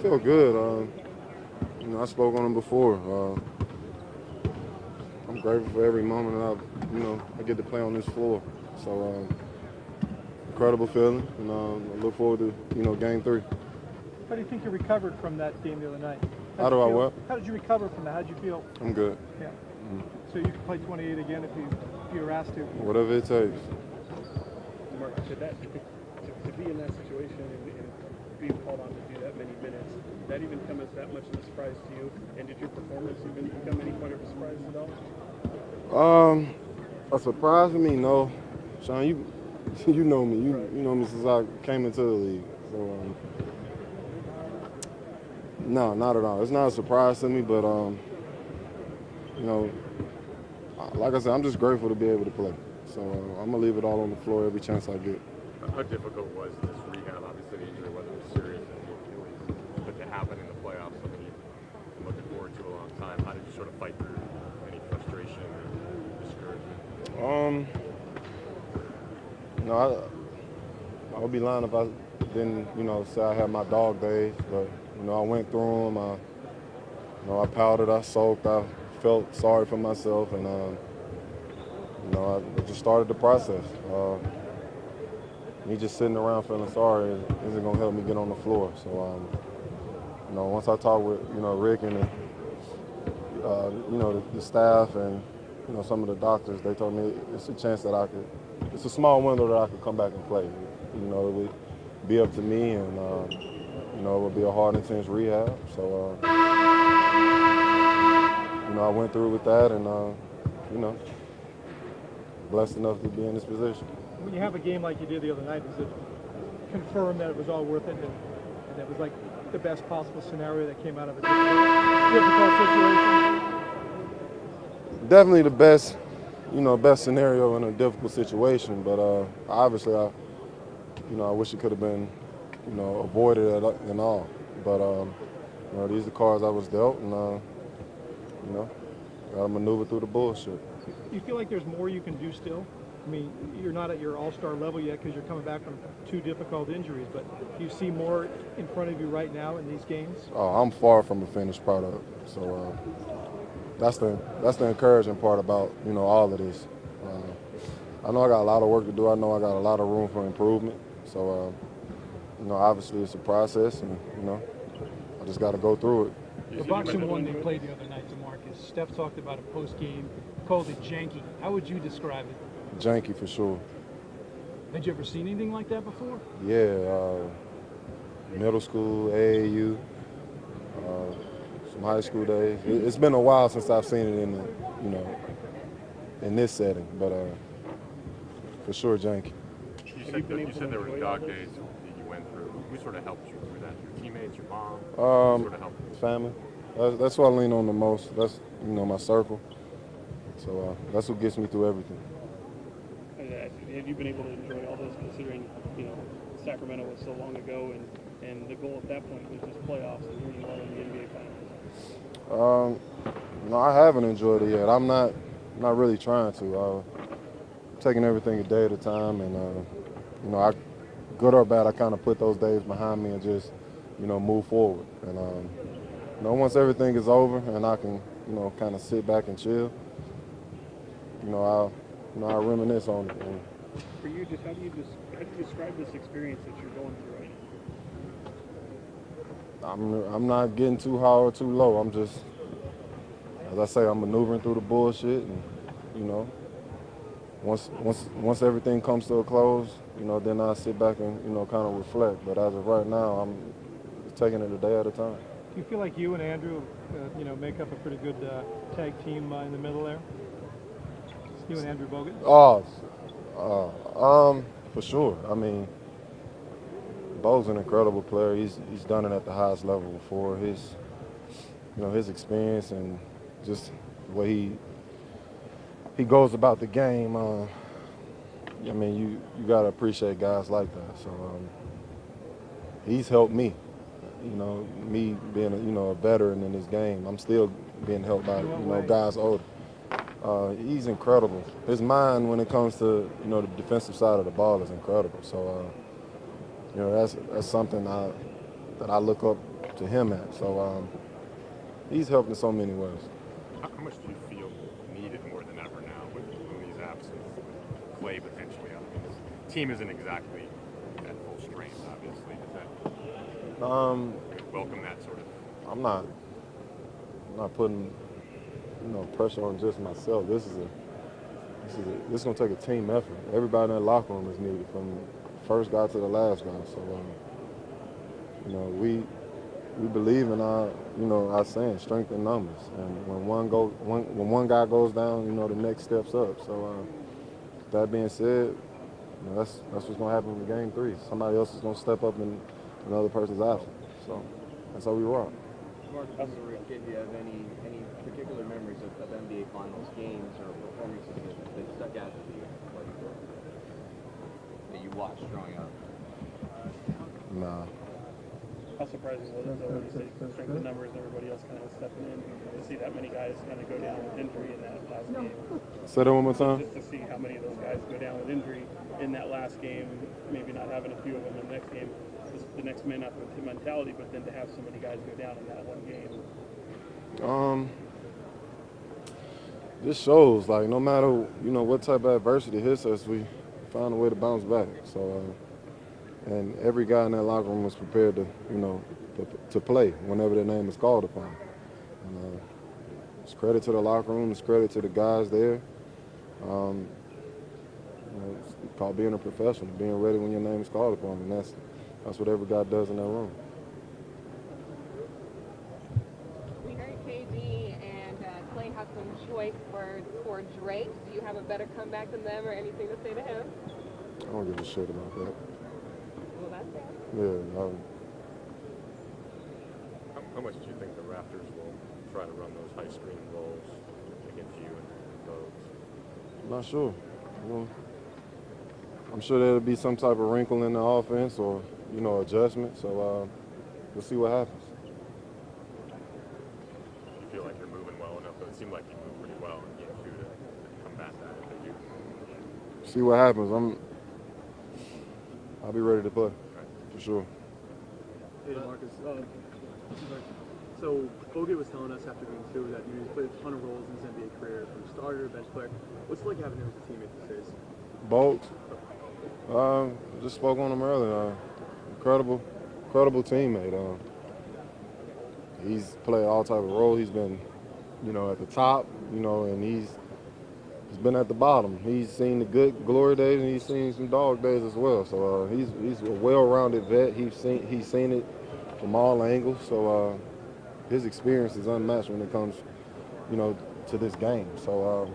feel good. I spoke on him before. I'm grateful for every moment that I get to play on this floor. So incredible feeling, and I look forward to Game 3. How do you think you recovered from that game the other night? How do I what? How did you recover from that? How did you feel? I'm good. Yeah. So you can play 28 again if you were asked to. Whatever it takes. Mark, to be in that situation and being called on to do that many minutes, did that even come as that much of a surprise to you? And did your performance even become any point of a surprise at all? A surprise to me, no. Sean, you know me. You know me since I came into the league. So no, not at all. It's not a surprise to me, but like I said, I'm just grateful to be able to play. So I'm gonna leave it all on the floor every chance I get. How difficult was this rehab? Obviously, the injury wasn't serious in the Achilles, but to happen in the playoffs, something you've been looking forward to a long time. How did you sort of fight through any frustration or discouragement? I would be lying if I didn't, say I had my dog days. But I went through them. I powdered, I soaked, I felt sorry for myself, and I just started the process. Me just sitting around feeling sorry isn't gonna help me get on the floor. So, once I talked with Rick and the staff and some of the doctors, they told me it's a chance that it's a small window that I could come back and play. It would be up to me, and it would be a hard, intense rehab. So, I went through with that, and blessed enough to be in this position. When you have a game like you did the other night, does it confirm that it was all worth it, and it was like the best possible scenario that came out of a difficult situation? Definitely the best, best scenario in a difficult situation. But obviously, I wish it could have been, avoided and all. But these are the cards I was dealt, and got to maneuver through the bullshit. Do you feel like there's more you can do still? I mean, you're not at your all-star level yet because you're coming back from 2 difficult injuries, but do you see more in front of you right now in these games? Oh, I'm far from a finished product. So that's the encouraging part about all of this. I know I got a lot of work to do. I know I got a lot of room for improvement. So obviously it's a process, and I just got to go through it. The boxing one they played the other night, DeMarcus. Steph talked about it post-game, called it janky. How would you describe it? Janky for sure. Had you ever seen anything like that before? Yeah, middle school, AAU, some high school days. It's been a while since I've seen it in this setting, but for sure janky. You said there were dog days that you went through. Who sort of helped you through that? Your teammates, your mom? Who sort of helped you? Family. That's what I lean on the most. That's my circle. So that's what gets me through everything. Have you been able to enjoy all this, considering Sacramento was so long ago, and the goal at that point was just playoffs and winning well in the NBA Finals? No, I haven't enjoyed it yet. I'm not really trying to. I'm taking everything a day at a time, and I, good or bad, I kind of put those days behind me and just move forward. And once everything is over and I can kind of sit back and chill, I reminisce on it. And for you, just how do you describe this experience that you're going through right now? I'm not getting too high or too low. I'm just, as I say, I'm maneuvering through the bullshit, and once everything comes to a close, then I sit back and kind of reflect. But as of right now, I'm taking it a day at a time. Do you feel like you and Andrew, make up a pretty good tag team in the middle there? You and Andrew Bogut? For sure. I mean, Bo's an incredible player. He's done it at the highest level before. His experience and just the way he goes about the game. I mean, you gotta appreciate guys like that. So he's helped me. Me being a veteran in this game, I'm still being helped by guys older. He's incredible. His mind when it comes to the defensive side of the ball is incredible. So that's something that I look up to him at. So he's helped in so many ways. How much do you feel needed more than ever now with these absences, with Klay potentially out? I mean, this team isn't exactly at full strength, obviously. Does that welcome that sort of? I'm not putting pressure on just myself. This is gonna take a team effort. Everybody in that locker room is needed, from first guy to the last guy. So we believe in our saying, strength in numbers. And when one guy goes down, the next steps up. So that being said, that's what's gonna happen in Game 3. Somebody else is gonna step up in another person's absence. So that's how we rock. DeMarcus, as a rookie, do you have any particular memories of NBA Finals games or performances that stuck out to you, like, that you watched growing up? Nah. How surprising was it, though, when you say strength in numbers and everybody else kind of stepping in, to see that many guys kind of go down with injury in that last game? Say that one more time. Just to see how many of those guys go down with injury in that last game, maybe not having a few of them in the next game, the next man up mentality, but then to have so many guys go down in that one game. This shows, like, no matter what type of adversity hits us, we find a way to bounce back. So, and every guy in that locker room was prepared to play whenever their name is called upon. And it's credit to the locker room, it's credit to the guys there. It's called being a professional, being ready when your name is called upon, and that's what every guy does in that room. We heard KD and Klay have some choice for Drake. Do you have a better comeback than them or anything to say to him? I don't give a shit about that. Well, that's fair. Yeah. How much do you think the Raptors will try to run those high screen rolls against you and those? I'm not sure. I'm sure there'll be some type of wrinkle in the offense or adjustment. So we'll see what happens. You feel like you're moving well enough, though? It seemed like you moved pretty well in Game 2 to combat that if they do. See what happens. I'll be ready to play, for sure. Hey, DeMarcus. So Bogut was telling us after Game 2 that he's played a ton of roles in his NBA career, from starter, bench player. What's it like having him as a teammate these days? Bolt, just spoke on him earlier. Incredible teammate. He's played all type of roles. He's been, at the top, and he's been at the bottom. He's seen the good glory days and he's seen some dog days as well. So he's a well-rounded vet. He's seen it from all angles. So his experience is unmatched when it comes, to this game. So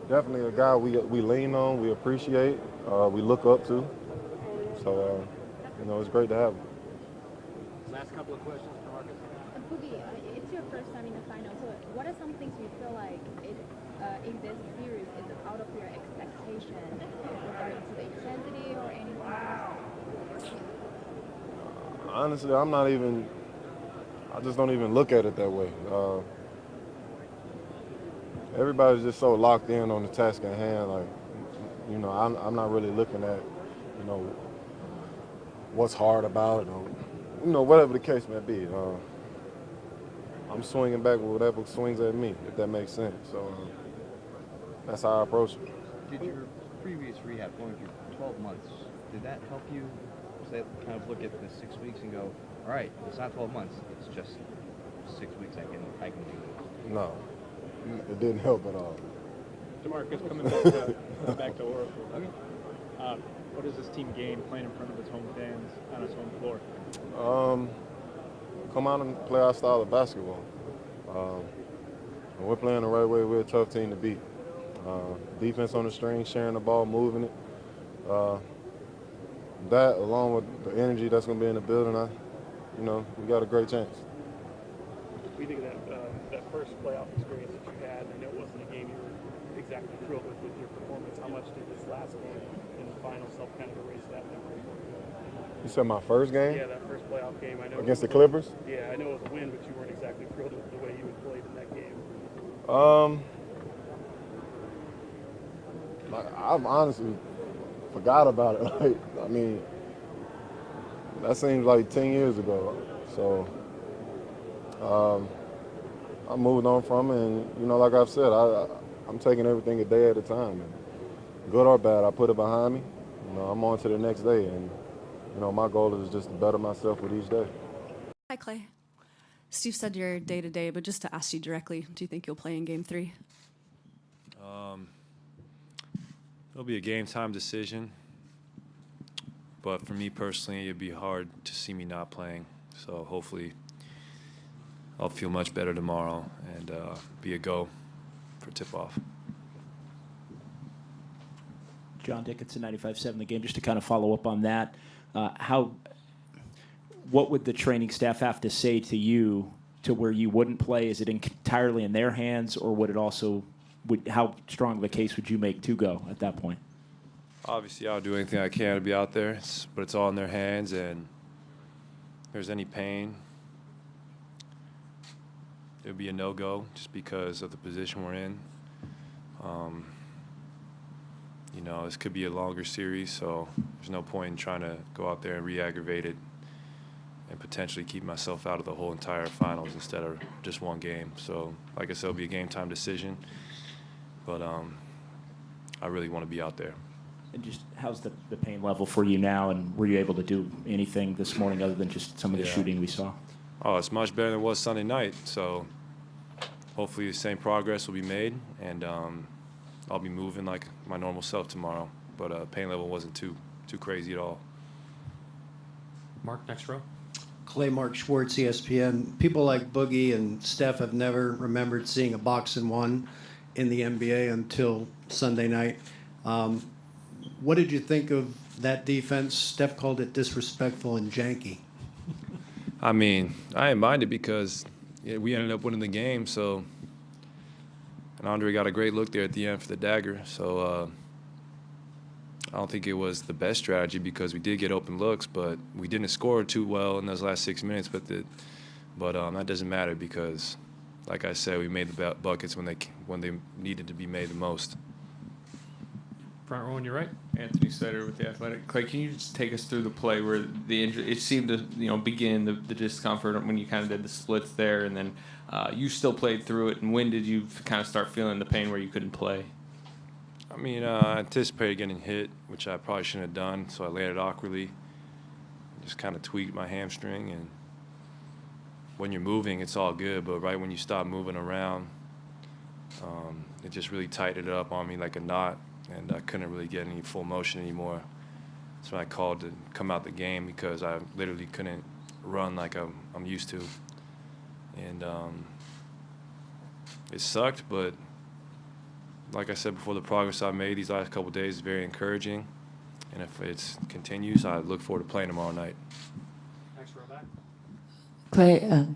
definitely a guy we lean on, we appreciate, we look up to. So it's great to have him. Last couple of questions, DeMarcus. Boogie, it's your first time in the final. So what are some things you feel like in this series is out of your expectation regarding to the intensity or anything else? Honestly, I just don't even look at it that way. Everybody's just so locked in on the task at hand. Like, I'm not really looking at, what's hard about it or, whatever the case may be. I'm swinging back with whatever swings at me, if that makes sense. So that's how I approach it. Did your previous rehab, going through 12 months, did that help you kind of look at the 6 weeks and go, all right, it's not 12 months, it's just 6 weeks I can do this? No, it didn't help at all. DeMarcus, coming back to Oracle. Okay. What does this team gain playing in front of its home fans on its home floor? Come out and play our style of basketball. When we're playing the right way, we're a tough team to beat. Defense on the string, sharing the ball, moving it. That, along with the energy that's going to be in the building, we got a great chance. What do you think of that first playoff experience that you had? I know it wasn't a game you were exactly thrilled with your performance. How much did this last game in the finals help kind of erase that memory for you? You said my first game? Yeah, that first playoff game. I know against the Clippers? Yeah, I know it was a win, but you weren't exactly thrilled with the way you had played in that game. I've honestly forgot about it. That seems like 10 years ago. So I moved on from it, and like I've said, I'm taking everything a day at a time. And good or bad, I put it behind me. I'm on to the next day, and my goal is just to better myself with each day. Hi, Klay. Steve said you're day-to-day, but just to ask you directly, do you think you'll play in Game 3? It'll be a game-time decision, but for me personally, it'd be hard to see me not playing. So hopefully I'll feel much better tomorrow and be a go for tip-off. John Dickinson, 95.7 The Game. Just to kind of follow up on that, what would the training staff have to say to you to where you wouldn't play? Is it entirely in their hands, or would it also, how strong of a case would you make to go at that point? Obviously, I'll do anything I can to be out there, but it's all in their hands, and if there's any pain, it would be a no-go just because of the position we're in. This could be a longer series, so there's no point in trying to go out there and re-aggravate it and potentially keep myself out of the whole entire finals instead of just one game. So, like I said, it'll be a game-time decision, but I really want to be out there. And just how's the pain level for you now, and were you able to do anything this morning other than just some of the shooting we saw? Oh, it's much better than it was Sunday night, so hopefully the same progress will be made, and I'll be moving like my normal self tomorrow. But pain level wasn't too crazy at all. Mark, next row. Klay, Mark Schwartz, ESPN. People like Boogie and Steph have never remembered seeing a box-and-one in the NBA until Sunday night. What did you think of that defense? Steph called it disrespectful and janky. I mean, I didn't mind it because we ended up winning the game, so and Andre got a great look there at the end for the dagger. So I don't think it was the best strategy because we did get open looks, but we didn't score too well in those last 6 minutes. But that doesn't matter because, like I said, we made the buckets when they needed to be made the most. Front row on your right. Anthony Sutter with The Athletic. Clay, can you just take us through the play where the injury, it seemed to begin the discomfort when you kind of did the splits there, and then you still played through it, and when did you kind of start feeling the pain where you couldn't play? I mean, I anticipated getting hit, which I probably shouldn't have done, so I landed awkwardly. Just kind of tweaked my hamstring, and when you're moving, it's all good, but right when you stop moving around, it just really tightened it up on me like a knot, and I couldn't really get any full motion anymore. That's when I called to come out the game because I literally couldn't run like I'm used to. And it sucked, but like I said before, the progress I've made these last couple of days is very encouraging. And if it continues, I look forward to playing tomorrow night. Next row back. Klay,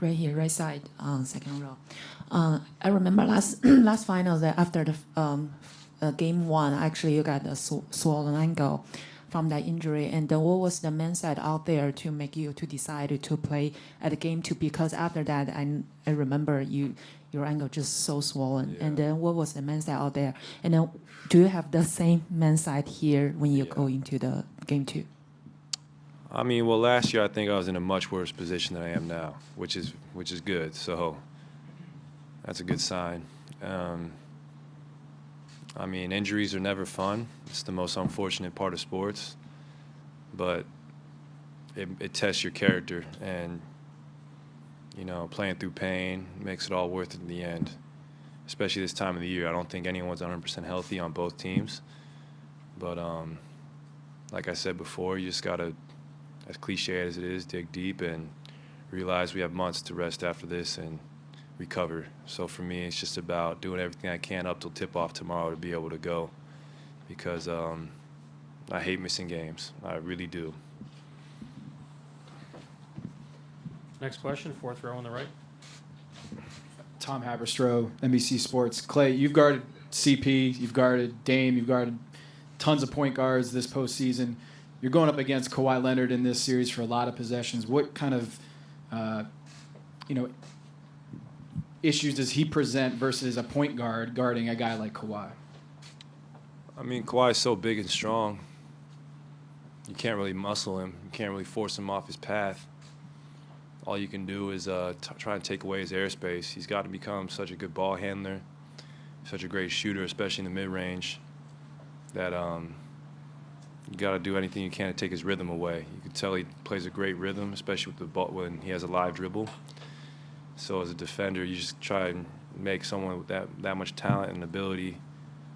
right here, right side, second row. I remember last finals that after the game one, actually you got a swollen ankle from that injury. And then what was the mindset out there to make you to decide to play at game two? Because after that, I remember your ankle just so swollen. Yeah. And then what was the mindset out there? And then do you have the same mindset here when you go into the game two? I mean, well, last year I think I was in a much worse position than I am now, which is good. So that's a good sign. I mean, injuries are never fun. It's the most unfortunate part of sports, but it tests your character, and playing through pain makes it all worth it in the end, especially this time of the year. I don't think anyone's 100% healthy on both teams, but like I said before, you just gotta, as cliche as it is, dig deep and realize we have months to rest after this and recover. So for me, it's just about doing everything I can up till tip-off tomorrow to be able to go, because I hate missing games. I really do. Next question, fourth row on the right. Tom Haberstroh, NBC Sports. Klay, you've guarded CP, you've guarded Dame, you've guarded tons of point guards this postseason. You're going up against Kawhi Leonard in this series for a lot of possessions. What kind of, issues does he present versus a point guard guarding a guy like Kawhi? I mean, Kawhi's so big and strong. You can't really muscle him. You can't really force him off his path. all you can do is try and take away his airspace. He's got to become such a good ball handler, such a great shooter, especially in the mid-range, that you got to do anything you can to take his rhythm away. You can tell he plays a great rhythm, especially with the ball when he has a live dribble. So as a defender, you just try and make someone with that much talent and ability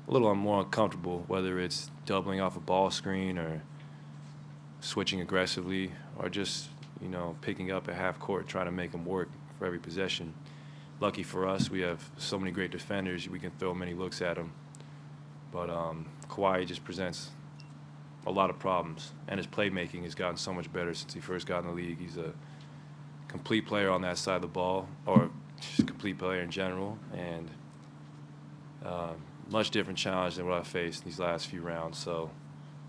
a little more uncomfortable, whether it's doubling off a ball screen or switching aggressively or just, you know, picking up at half court, trying to make them work for every possession. Lucky for us, we have so many great defenders, we can throw many looks at them. But Kawhi just presents a lot of problems, and his playmaking has gotten so much better since he first got in the league. He's a complete player on that side of the ball, or just a complete player in general, and much different challenge than what I faced these last few rounds. So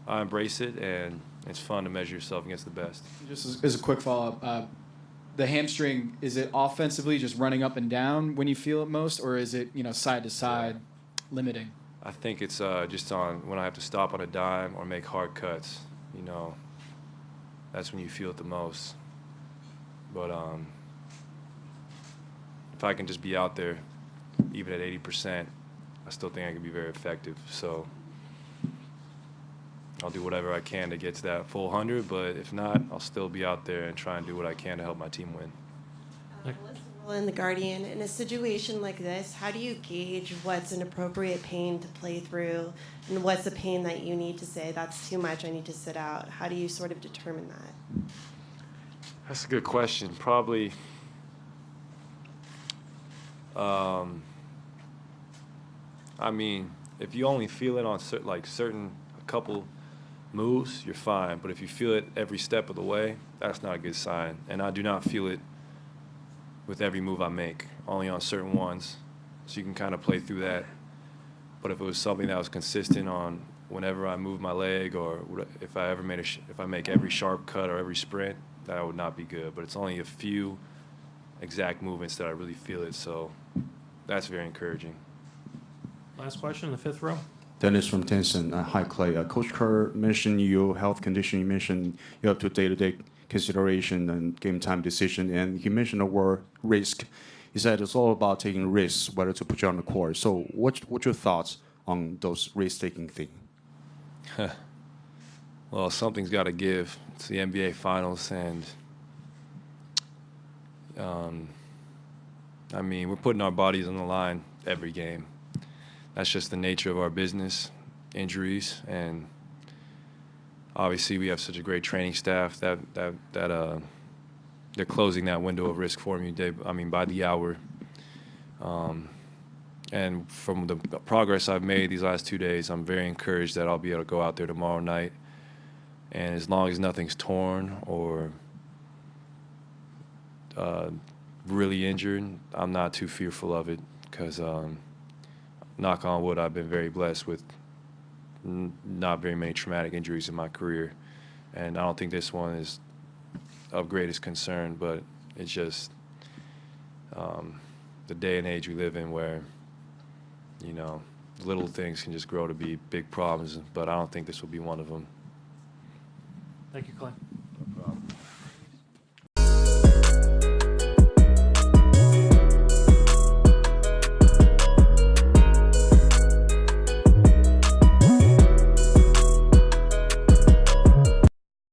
I embrace it, and it's fun to measure yourself against the best. Just as a quick follow-up, the hamstring, is it offensively just running up and down when you feel it most, or is it, you know, side to side limiting? I think it's just on when I have to stop on a dime or make hard cuts. You know, that's when you feel it the most. But if I can just be out there, even at 80%, I still think I can be very effective. So I'll do whatever I can to get to that full 100, but if not, I'll still be out there and try and do what I can to help my team win. In the Guardian, in a situation like this, how do you gauge what's an appropriate pain to play through and what's a pain that you need to say, that's too much, I need to sit out? How do you sort of determine that? That's a good question. Probably I mean, if you only feel it on certain couple moves, you're fine. But if you feel it every step of the way, that's not a good sign. And I do not feel it with every move I make, only on certain ones. So you can kind of play through that. But if it was something that was consistent on whenever I move my leg, or if I ever if I make every sharp cut or every sprint, that would not be good. But it's only a few exact movements that I really feel it. So that's very encouraging. Last question in the fifth row. Dennis from Thompson. Hi, Klay. Coach Kerr mentioned your health condition. You mentioned you have to day-to-day consideration and game time decision, and he mentioned the word risk. He said it's all about taking risks, whether to put you on the court. So what's your thoughts on those risk-taking things? Well, something's got to give. It's the NBA Finals, and I mean, we're putting our bodies on the line every game. That's just the nature of our business, injuries, and obviously we have such a great training staff that they're closing that window of risk for me by the hour. And from the progress I've made these last 2 days, I'm very encouraged that I'll be able to go out there tomorrow night. And as long as nothing's torn or really injured, I'm not too fearful of it because, knock on wood, I've been very blessed with not very many traumatic injuries in my career. And I don't think this one is of greatest concern, but it's just the day and age we live in where, you know, little things can just grow to be big problems, but I don't think this will be one of them. Thank you, Klay.